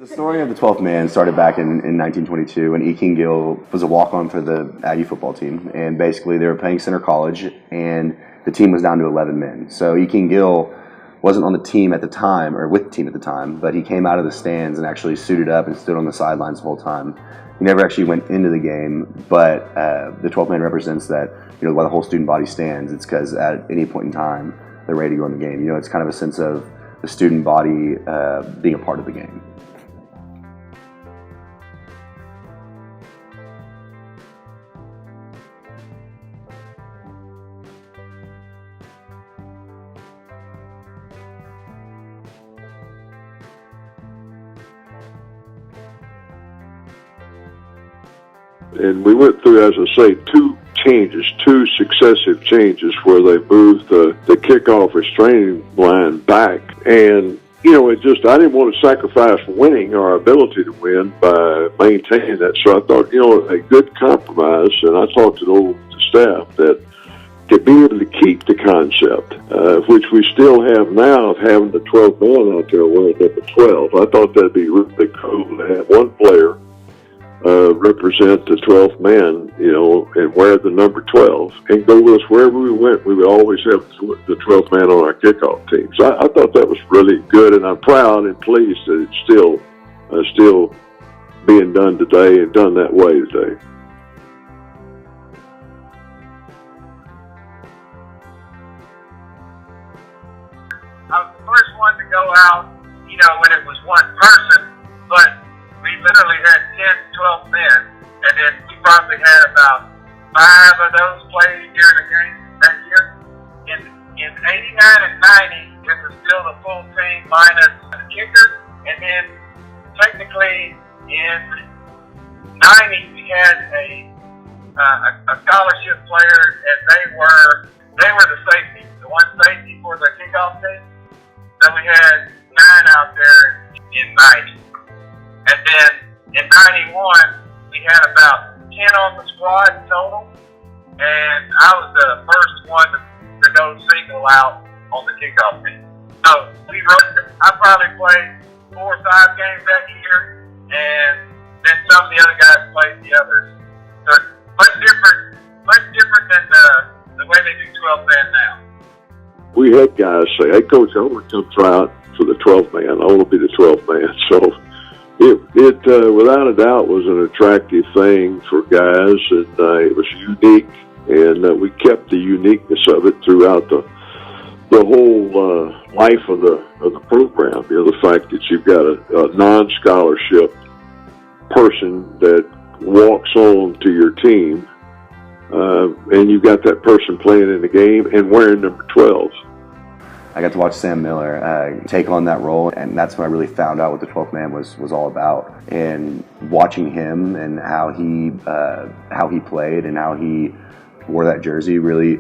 The story of the 12th man started back in 1922 when E. King Gill was a walk-on for the Aggie football team. And basically they were playing Center College and the team was down to 11 men. So E. King Gill wasn't on the team at the time, or with the team at the time, but he came out of the stands and actually suited up and stood on the sidelines the whole time. He never actually went into the game, but the 12th man represents that, while the whole student body stands, it's because at any point in time they're ready to go in the game. It's kind of a sense of the student body being a part of the game. And we went through, as I say, two successive changes where they moved the kickoff restraining line back. And, I didn't want to sacrifice winning, our ability to win, by maintaining that. So I thought, a good compromise, and I talked to the staff that to be able to keep the concept, which we still have now, of having the 12 man out there wearing number 12. I thought that'd be really cool to have one player represent the 12th man, and wear the number 12 and go with us wherever we went. We would always have the 12th man on our kickoff team. So I thought that was really good, and I'm proud and pleased that it's still being done today and done that way today. I was the first one to go out, when it was one person, but we literally had 10, 12 men, and then we probably had about 5 of those played during the game that year. In 89 and 90, it was still the full team minus the kicker, and then technically in 90 we had a scholarship player, and they were the safety, the one safety for the kickoff team. So we had 9 out there in 90. And then in 91, we had about 10 on the squad total, and I was the first one to go single out on the kickoff team. So I probably played 4 or 5 games that year, and then some of the other guys played the others. So it's much different than the way they do 12 man now. We had guys say, "Hey, Coach, I want to come try out for the 12th man. I want to be the 12th man." So it without a doubt was an attractive thing for guys, and it was unique, and we kept the uniqueness of it throughout the whole life of the program. The fact that you've got a non-scholarship person that walks on to your team, and you've got that person playing in the game and wearing number 12. I got to watch Sam Miller take on that role, and that's when I really found out what the 12th man was all about. And watching him and how he played and how he wore that jersey really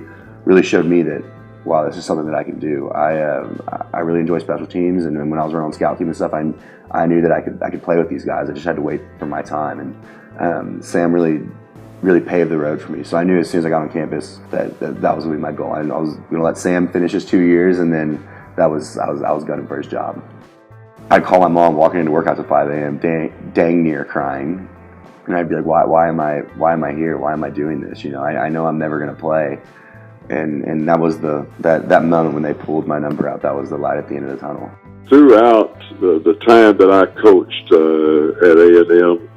showed me that, wow, this is something that I can do. I really enjoy special teams, and when I was around scout team and stuff, I knew that I could play with these guys. I just had to wait for my time, and Sam really paved the road for me. So I knew as soon as I got on campus that was going to be my goal. I was going to let Sam finish his 2 years, and then I was gunning for his job. I'd call my mom walking into workouts at 5 a.m. dang near crying, and I'd be like, why am I here? Why am I doing this? I know I'm never going to play. And that was that moment when they pulled my number out. That was the light at the end of the tunnel. Throughout the time that I coached at A&M,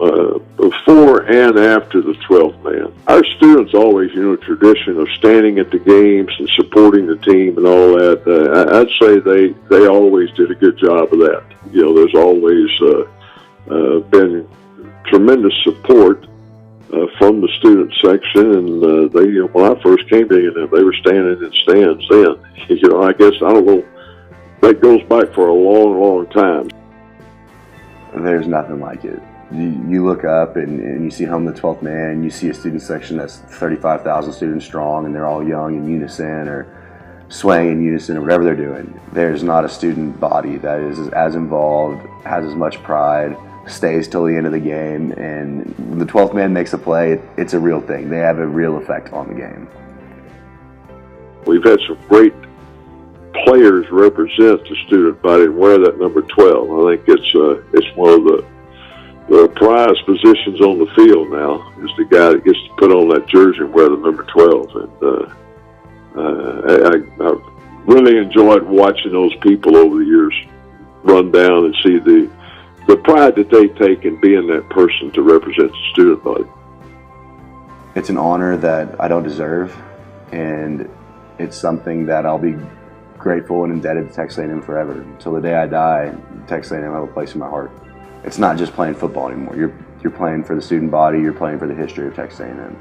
before and after the 12th man, our students always, tradition of standing at the games and supporting the team and all that. I'd say they always did a good job of that. There's always been tremendous support from the student section, and when I first came to A&M, they were standing in stands then. I guess, I don't know, that goes back for a long, long time. There's nothing like it. You look up and you see home the 12th man, you see a student section that's 35,000 students strong, and they're all young in unison or swaying in unison or whatever they're doing. There's not a student body that is as involved, has as much pride, stays till the end of the game, and when the 12th man makes a play, it's a real thing. They have a real effect on the game. We've had some great players represent the student body and wear that number 12. I think it's one of the prized positions on the field now, is the guy that gets to put on that jersey and wear the number 12. And I really enjoyed watching those people over the years run down and see the pride that they take in being that person to represent the student body. It's an honor that I don't deserve, and it's something that I'll be grateful and indebted to Texas A&M forever. Until the day I die, Texas A&M will have a place in my heart. It's not just playing football anymore. You're playing for the student body. You're playing for the history of Texas A&M.